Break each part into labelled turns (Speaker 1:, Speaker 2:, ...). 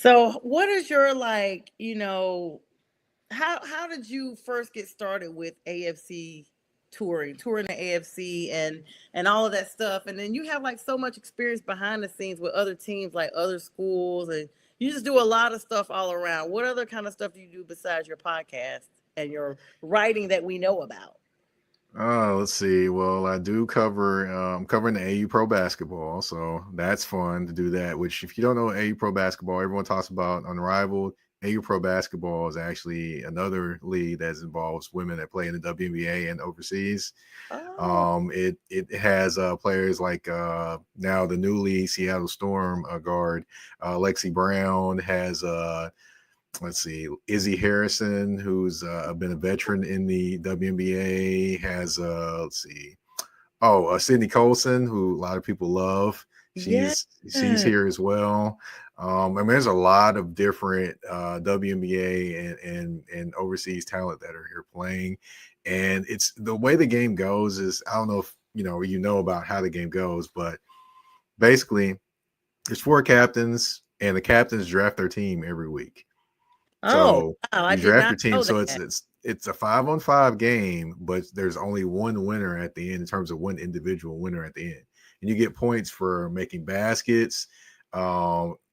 Speaker 1: So, what is your how did you first get started with AFC touring the AFC and all of that stuff? And then you have like so much experience behind the scenes with other teams, like other schools, and you just do a lot of stuff all around. What other kind of stuff do you do besides your podcast and your writing that we know about?
Speaker 2: Let's see. Well, I do cover. I'm covering the AU Pro basketball, so that's fun to do that. Which, if you don't know AU Pro basketball, everyone talks about Unrivaled. AU Pro basketball is actually another league that involves women that play in the WNBA and overseas.
Speaker 1: Oh,
Speaker 2: It has players like now the new league Seattle Storm guard Lexi Brown has let's see, Izzy Harrison, who's been a veteran in the WNBA, has let's see, Sydney Colson, who a lot of people love.
Speaker 1: yeah.
Speaker 2: She's here as well. I mean, there's a lot of different WNBA and overseas talent that are here playing, and it's the way the game goes is I don't know if you know about how the game goes, but basically there's four captains, and the captains draft their team every week.
Speaker 1: Oh,
Speaker 2: So
Speaker 1: wow, I
Speaker 2: you
Speaker 1: did
Speaker 2: draft
Speaker 1: not
Speaker 2: your team.
Speaker 1: know
Speaker 2: So
Speaker 1: that.
Speaker 2: it's a 5-on-5 game, but there's only one winner at the end in terms of one individual winner at the end. And you get points for making baskets,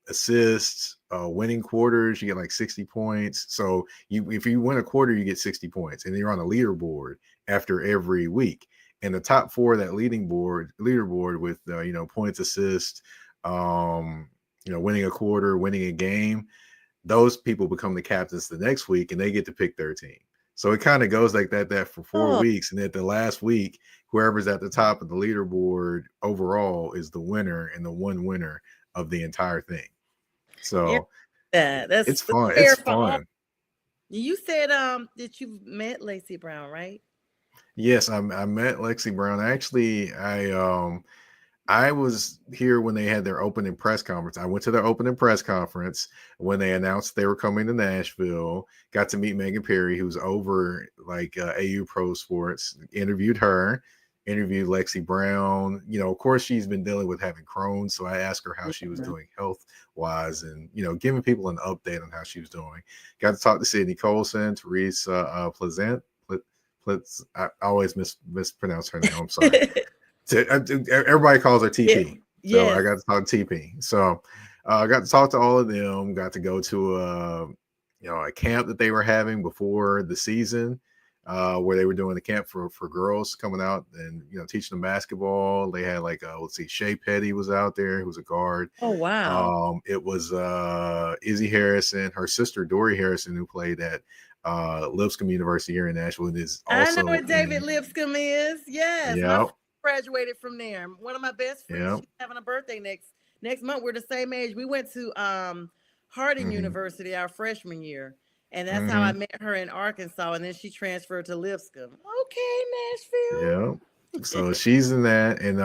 Speaker 2: assists, winning quarters. You get like 60 points. So if you win a quarter, you get 60 points, and you're on a leaderboard after every week. And the top four of that leaderboard with points, assists, winning a quarter, winning a game, those people become the captains the next week and they get to pick their team. So it kind of goes like that for 4 weeks. And at the last week, whoever's at the top of the leaderboard overall is the winner and the one winner of the entire thing.
Speaker 1: Yeah,
Speaker 2: So
Speaker 1: that's
Speaker 2: it's fun. It's
Speaker 1: fair for all.
Speaker 2: fun.
Speaker 1: You said that you've met Lacey Brown, right?
Speaker 2: Yes, I met Lexi Brown. Actually, I was here when they had their opening press conference. I went to their opening press conference when they announced they were coming to Nashville. Got to meet Megan Perry, who's over like AU Pro Sports. Interviewed her, interviewed Lexi Brown. Of course, she's been dealing with having Crohn's, so I asked her how she was
Speaker 1: Mhm.
Speaker 2: doing health wise, and giving people an update on how she was doing. Got to talk to Sydney Colson, Teresa Pleasant. I always mispronounce her name. I'm sorry. Everybody calls her
Speaker 1: Yeah.
Speaker 2: TP. So I
Speaker 1: Yes.
Speaker 2: got to talk to TP. So I got to talk to all of them. Got to go to a camp that they were having before the season, where they were doing the camp for girls coming out and teaching them basketball. They had like let's see, Shea Petty was out there, who was a guard.
Speaker 1: Oh wow.
Speaker 2: It was Izzy Harrison, her sister Dory Harrison, who played at Lipscomb University here in Nashville, and is
Speaker 1: I know
Speaker 2: also
Speaker 1: what David
Speaker 2: in.
Speaker 1: Lipscomb is. Yes, my friend
Speaker 2: Yep,
Speaker 1: graduated from there. One of my best friends.
Speaker 2: yep.
Speaker 1: She's having a birthday next month. We're the same age. We went to Harding
Speaker 2: Hmm.
Speaker 1: University our freshman year, and that's how I
Speaker 2: Hmm.
Speaker 1: met her in Arkansas. And then she transferred to Lipscomb. Okay, Nashville.
Speaker 2: Yeah. So she's in that, and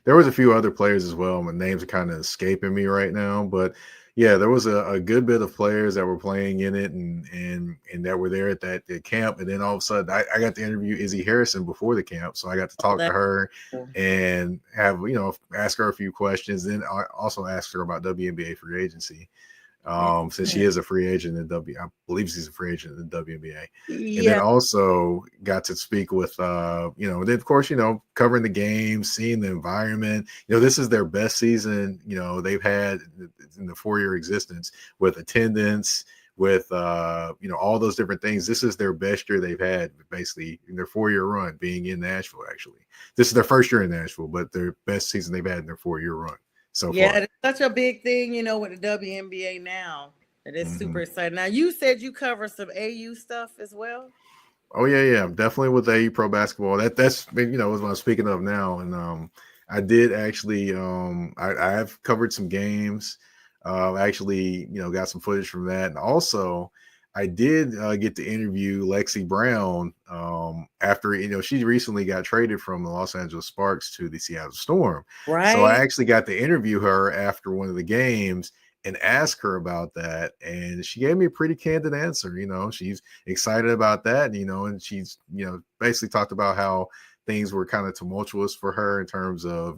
Speaker 2: there was a few other players as well. My names are kind of escaping me right now, but yeah, there was a good bit of players that were playing in it, and that were there at that camp. And then all of a sudden, I got to interview Izzy Harrison before the camp, so I got to
Speaker 1: Oh,
Speaker 2: talk to
Speaker 1: that's
Speaker 2: her
Speaker 1: cool.
Speaker 2: and have ask her a few questions. Then I also asked her about WNBA free agency, since she
Speaker 1: Yeah.
Speaker 2: is a free agent in I believe she's a free agent in the WNBA. And then
Speaker 1: Yeah.
Speaker 2: also got to speak with, then of course, covering the game, seeing the environment. This is their best season, they've had in the 4-year existence with attendance, with, all those different things. This is their best year they've had basically in their 4-year run being in Nashville, actually. This is their first year in Nashville, but their best season they've had in their 4-year run so
Speaker 1: Yeah,
Speaker 2: far.
Speaker 1: it's such a big thing, with the WNBA now. It is super
Speaker 2: Hmm.
Speaker 1: exciting. Now, you said you cover some AU stuff as well.
Speaker 2: Oh yeah, definitely with AU pro basketball. That's what I'm speaking of now, and I did actually I've covered some games. Actually, got some footage from that, and also I did get to interview Lexi Brown after she recently got traded from the Los Angeles Sparks to the Seattle Storm. So I
Speaker 1: Right.
Speaker 2: actually got to interview her after one of the games and ask her about that, and she gave me a pretty candid answer. She's excited about that, and she's basically talked about how things were kind of tumultuous for her in terms of,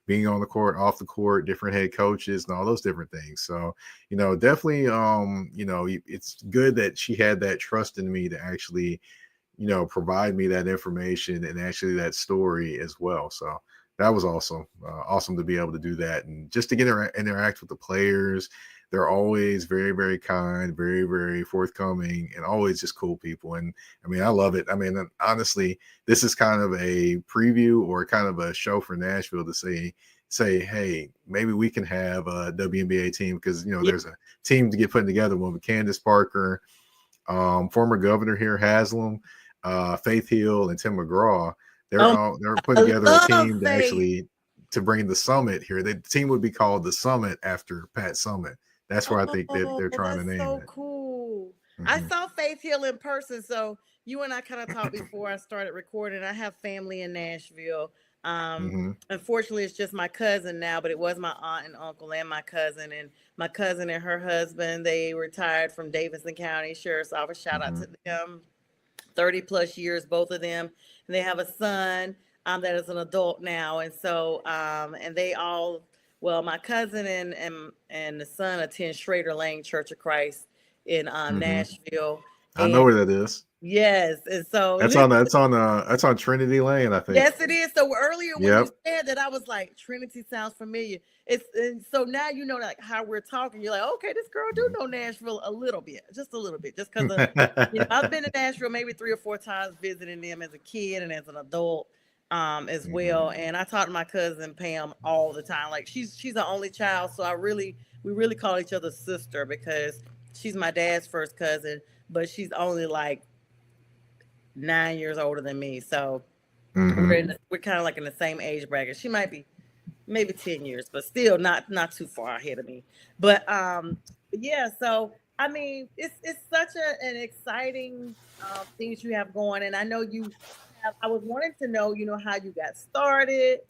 Speaker 2: being on the court, off the court, different head coaches and all those different things. So, definitely, it's good that she had that trust in me to actually, provide me that information and actually that story as well. So that was awesome. Awesome to be able to do that and just to get interact with the players. They're always very, very kind, very, very forthcoming, and always just cool people. And I mean, I love it. I mean, honestly, this is kind of a preview or kind of a show for Nashville to say, hey, maybe we can have a WNBA team because there's a team to get put together with Candace Parker, former governor here, Haslam, Faith Hill, and Tim McGraw. They're putting together a team to bring the summit here. The team would be called the Summit after Pat Summit. That's where I think that they're trying to name
Speaker 1: so
Speaker 2: it.
Speaker 1: Cool.
Speaker 2: Mm-hmm.
Speaker 1: I saw Faith Hill in person. So you and I kind of talked before I started recording. I have family in Nashville. Unfortunately, it's just my cousin now, but it was my aunt and uncle and my cousin. And my cousin and her husband, they retired from Davidson County Sheriff's Office. Shout out to them. 30 plus years, both of them. And they have a son that is an adult now. And so, and they all, well, my cousin and the son attend Schrader Lane Church of Christ in Nashville.
Speaker 2: I know where that is.
Speaker 1: Yes, and so
Speaker 2: that's on Trinity Lane, I think.
Speaker 1: Yes, it is. So earlier when you said that, I was like, Trinity sounds familiar. And so now like how we're talking. You're like, okay, this girl do know Nashville a little bit, just because I've been to Nashville maybe 3 or 4 times visiting them as a kid and as an adult as well. And I talk to my cousin Pam all the time. Like she's the only child, so we really call each other sister because she's my dad's first cousin, but she's only like 9 years older than me, so we're kind of like in the same age bracket. She might be maybe 10 years, but still not too far ahead of me. But yeah, so I mean, it's such an exciting things you have going, and I know you have. I was wanting to know, how you got started.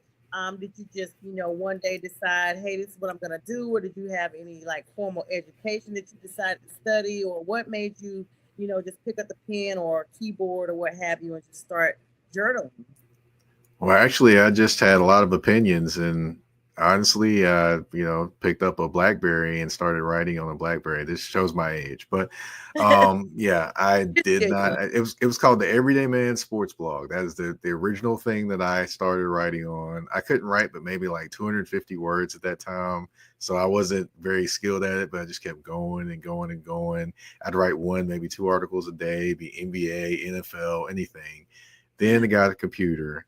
Speaker 1: Did you just, one day decide, hey, this is what I'm gonna do, or did you have any like formal education that you decided to study, or what made you just pick up the pen or keyboard or what have you and just start journaling?
Speaker 2: Well, actually, I just had a lot of opinions and honestly, picked up a BlackBerry and started writing on a BlackBerry. This shows my age, but yeah, I did not. It was called the Everyday Man Sports Blog. That is the original thing that I started writing on. I couldn't write, but maybe like 250 words at that time. So I wasn't very skilled at it, but I just kept going and going and going. I'd write 1, maybe 2 articles a day, be NBA, NFL, anything. Then I got a computer,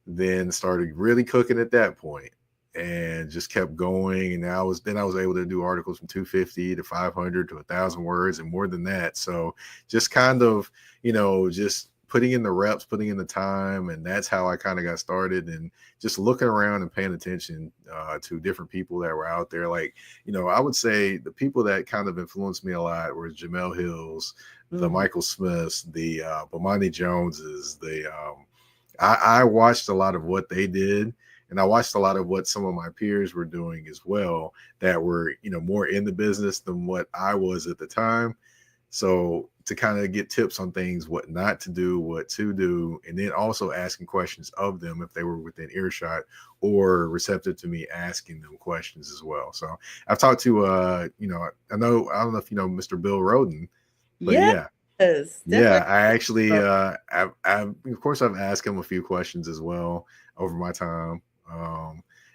Speaker 2: then started really cooking at that point and just kept going. And I was able to do articles from 250 to 500 to 1,000 words and more than that. So just kind of, just putting in the reps, putting in the time. And that's how I kind of got started and just looking around and paying attention to different people that were out there. Like, I would say the people that kind of influenced me a lot were Jamel Hills, the Michael Smiths, the Bomani Joneses, I watched a lot of what they did, and I watched a lot of what some of my peers were doing as well that were, more in the business than what I was at the time. So to kind of get tips on things, what not to do, what to do, and then also asking questions of them if they were within earshot or receptive to me asking them questions as well. So I've talked to, I don't know if you know Mr. Bill Roden, but yeah. Yeah, I actually, I've of course I've asked him a few questions as well over my time.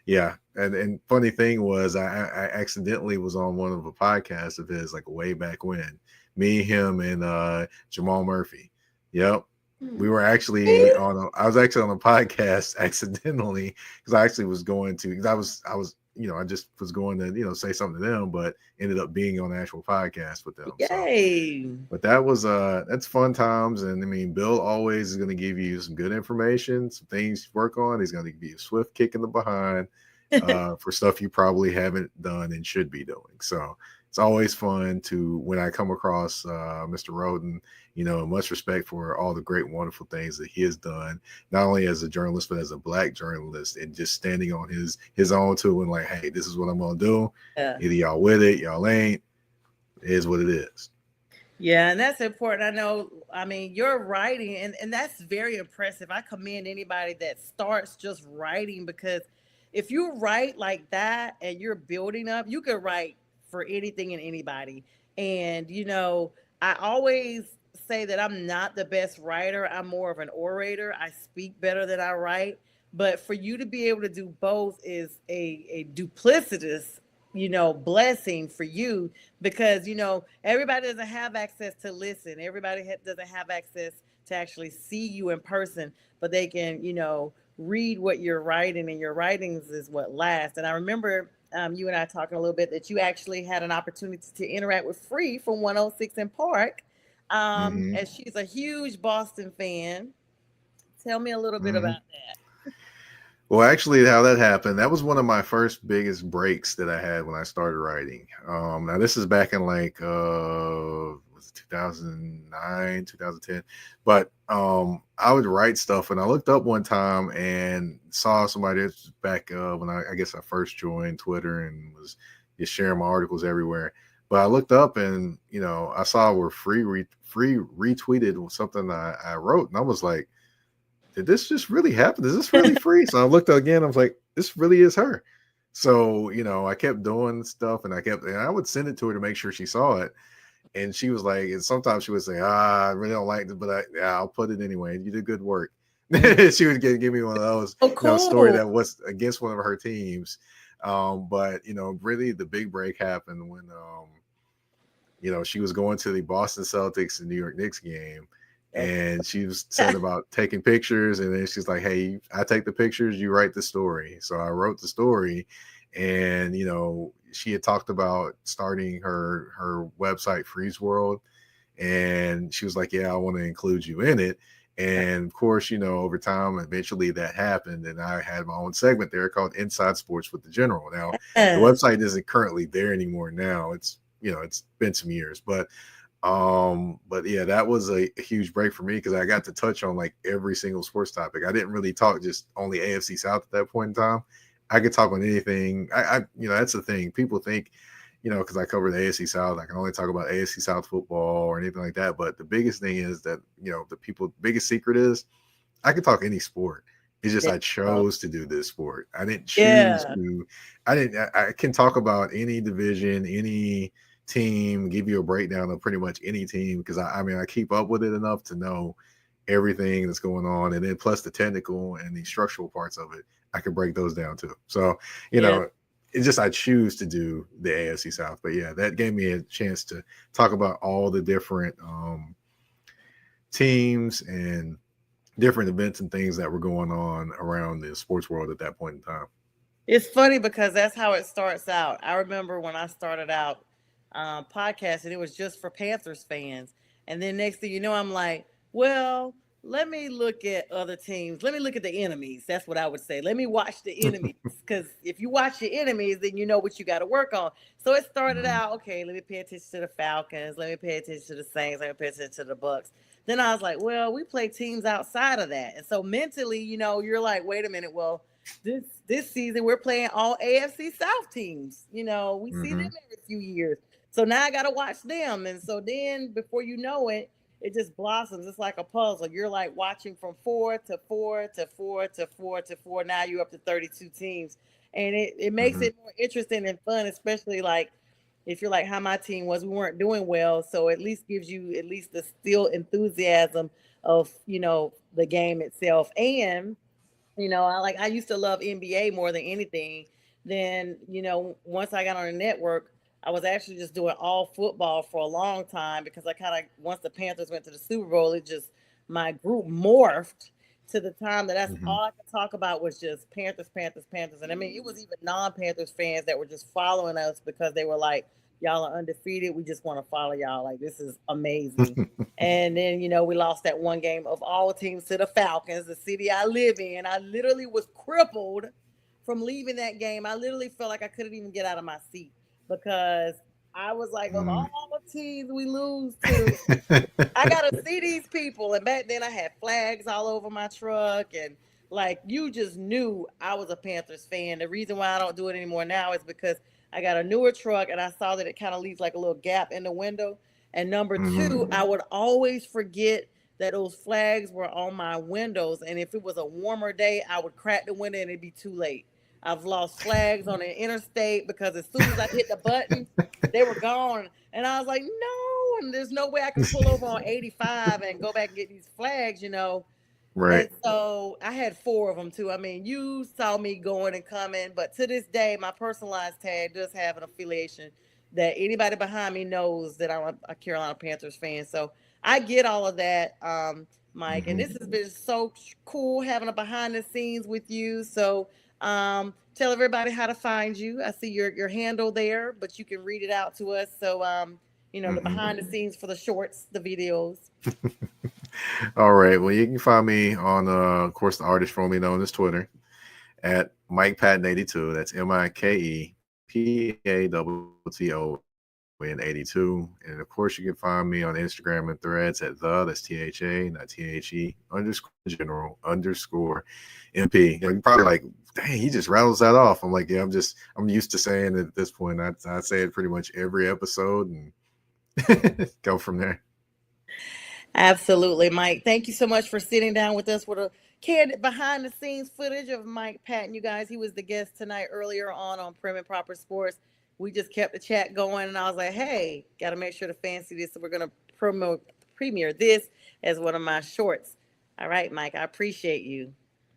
Speaker 2: Yeah, and funny thing was I accidentally was on one of the podcasts of his like way back when, me, him, and Jamal Murphy. Yep, we were actually I was actually on a podcast accidentally because I actually was going to because I was I just was going to say something to them, but ended up being on the actual podcast with them.
Speaker 1: Yay!
Speaker 2: So, but that was that's fun times, and I mean, Bill always is going to give you some good information, some things to work on. He's going to give you a swift kick in the behind for stuff you probably haven't done and should be doing. So it's always fun to when I come across Mr. Roden. Much respect for all the great, wonderful things that he has done, not only as a journalist, but as a Black journalist, and just standing on his own too, and like, hey, this is what I'm gonna do. Yeah. Either y'all with it, y'all ain't. It is what it is.
Speaker 1: Yeah, and that's important. I know, I mean, you're writing, and that's very impressive. I commend anybody that starts just writing because if you write like that and you're building up, you could write for anything and anybody. And, I always say that I'm not the best writer, I'm more of an orator. I speak better than I write. But for you to be able to do both is a duplicitous, blessing for you because everybody doesn't have access to listen. Everybody doesn't have access to actually see you in person, but they can read what you're writing, and your writings is what lasts. And I remember you and I talking a little bit that you actually had an opportunity to interact with Free from 106 in Park,
Speaker 2: Hmm.
Speaker 1: and she's a huge Boston fan. Tell me a little bit
Speaker 2: Hmm.
Speaker 1: about that.
Speaker 2: Well, actually, how that happened, that was one of my first biggest breaks that I had when I started writing. Now this is back in like was it 2009, 2010. But I would write stuff, and I looked up one time and saw somebody that's back when I guess I first joined Twitter and was just sharing my articles everywhere. But I looked up and I saw where free retweeted something I wrote, and I was like, did this just really happen? Is this really free? So I looked again. I was like, this really is her. So, I kept doing stuff, and and I would send it to her to make sure she saw it. And she was like, and sometimes she would say, I really don't like it, but yeah, I'll put it anyway. You did good work. She would give me one of those,
Speaker 1: Oh,
Speaker 2: story
Speaker 1: cool.
Speaker 2: that was against one of her teams. But, really the big break happened when, she was going to the Boston Celtics and New York Knicks game, and she was said about taking pictures, and then she's like, "Hey, I take the pictures, you write the story." So I wrote the story, and she had talked about starting her website Freeze World, and she was like, "Yeah, I want to include you in it." And of course, over time, eventually that happened, and I had my own segment there called Inside Sports with the General. Now, the
Speaker 1: Yes.
Speaker 2: website isn't currently there anymore. Now it's been some years, but yeah, that was a huge break for me because I got to touch on like every single sports topic. I didn't really talk just only AFC South at that point in time. I could talk on anything. That's the thing. People think, because I cover the AFC South, I can only talk about AFC South football or anything like that. But the biggest thing is that, the people biggest secret is I can talk any sport. It's just
Speaker 1: There
Speaker 2: I
Speaker 1: you go.
Speaker 2: chose to do this sport. I didn't choose
Speaker 1: Yeah.
Speaker 2: to. I didn't. I can talk about any division, any team, give you a breakdown of pretty much any team because I mean I keep up with it enough to know everything that's going on, and then plus the technical and the structural parts of it, I can break those down too. So you
Speaker 1: Yeah.
Speaker 2: know, it's just I choose to do the AFC South. But yeah, that gave me a chance to talk about all the different teams and different events and things that were going on around the sports world at that point in time.
Speaker 1: It's funny because that's how it starts out. I remember when I started out podcasting, it was just for Panthers fans. And then next thing you know, I'm like, well, let me look at other teams. Let me look at the enemies. That's what I would say. Let me watch the enemies. Because if you watch your enemies, then you know what you got to work on. So it started
Speaker 2: Mhm.
Speaker 1: out, okay, let me pay attention to the Falcons. Let me pay attention to the Saints. Let me pay attention to the Bucks. Then I was like, well, we play teams outside of that. And so mentally, you're like, wait a minute, well, this season we're playing all AFC South teams. We see them
Speaker 2: Mhm.
Speaker 1: every few years. So now I gotta watch them. And so then before you know it, it just blossoms. It's like a puzzle. You're like watching from four to four to four to four to four. Now you're up to 32 teams. And it makes
Speaker 2: Mhm.
Speaker 1: it more interesting and fun, especially like if you're like how my team was, we weren't doing well. So at least gives you at least the still enthusiasm of, the game itself. And I used to love NBA more than anything. Then, once I got on the network, I was actually just doing all football for a long time because I kind of once the Panthers went to the Super Bowl, it just my group morphed to the time that's
Speaker 2: Mhm.
Speaker 1: all I could talk about was just Panthers, Panthers, Panthers. And I mean, it was even non-Panthers fans that were just following us because they were like, y'all are undefeated. We just want to follow y'all. Like, this is amazing. And then, we lost that one game of all teams to the Falcons, the city I live in. I literally was crippled from leaving that game. I literally felt like I couldn't even get out of my seat because I was like, of
Speaker 2: Mm.
Speaker 1: all teams we lose to, I gotta see these people. And back then I had flags all over my truck and like you just knew I was a Panthers fan. The reason why I don't do it anymore now is because I got a newer truck and I saw that it kind of leaves like a little gap in the window. And number two, I
Speaker 2: Mm-hmm.
Speaker 1: would always forget that those flags were on my windows. And if it was a warmer day, I would crack the window and it'd be too late. I've lost flags on the interstate because as soon as I hit the button, they were gone. And I was like, no, and there's no way I can pull over on 85 and go back and get these flags, you know.
Speaker 2: Right.
Speaker 1: And so I had four of them too. I mean, you saw me going and coming, but to this day, my personalized tag does have an affiliation that anybody behind me knows that I'm a Carolina Panthers fan. So I get all of that, Mike. And this
Speaker 2: Mm-hmm.
Speaker 1: has been so cool having a behind the scenes with you. So tell everybody how to find you. I see your handle there, but you can read it out to us. So the behind the
Speaker 2: Mm-hmm.
Speaker 1: scenes for the shorts, the videos.
Speaker 2: All right. Well, you can find me on, of course, the artist formerly known as Twitter at Mike Patton 82. That's MikePaton 82. And of course, you can find me on Instagram and threads at that's THA, not THE _ general _ MP. You're probably like, dang, he just rattles that off. I'm like, yeah, I'm used to saying it at this point. I say it pretty much every episode and go from there.
Speaker 1: Absolutely, Mike. Thank you so much for sitting down with us with a candid behind the scenes footage of Mike Patton. You guys, he was the guest tonight earlier on Prim and Proper Sports. We just kept the chat going, and I was like, hey, got to make sure the fans see this. So we're going to premiere this as one of my shorts. All right, Mike, I appreciate you.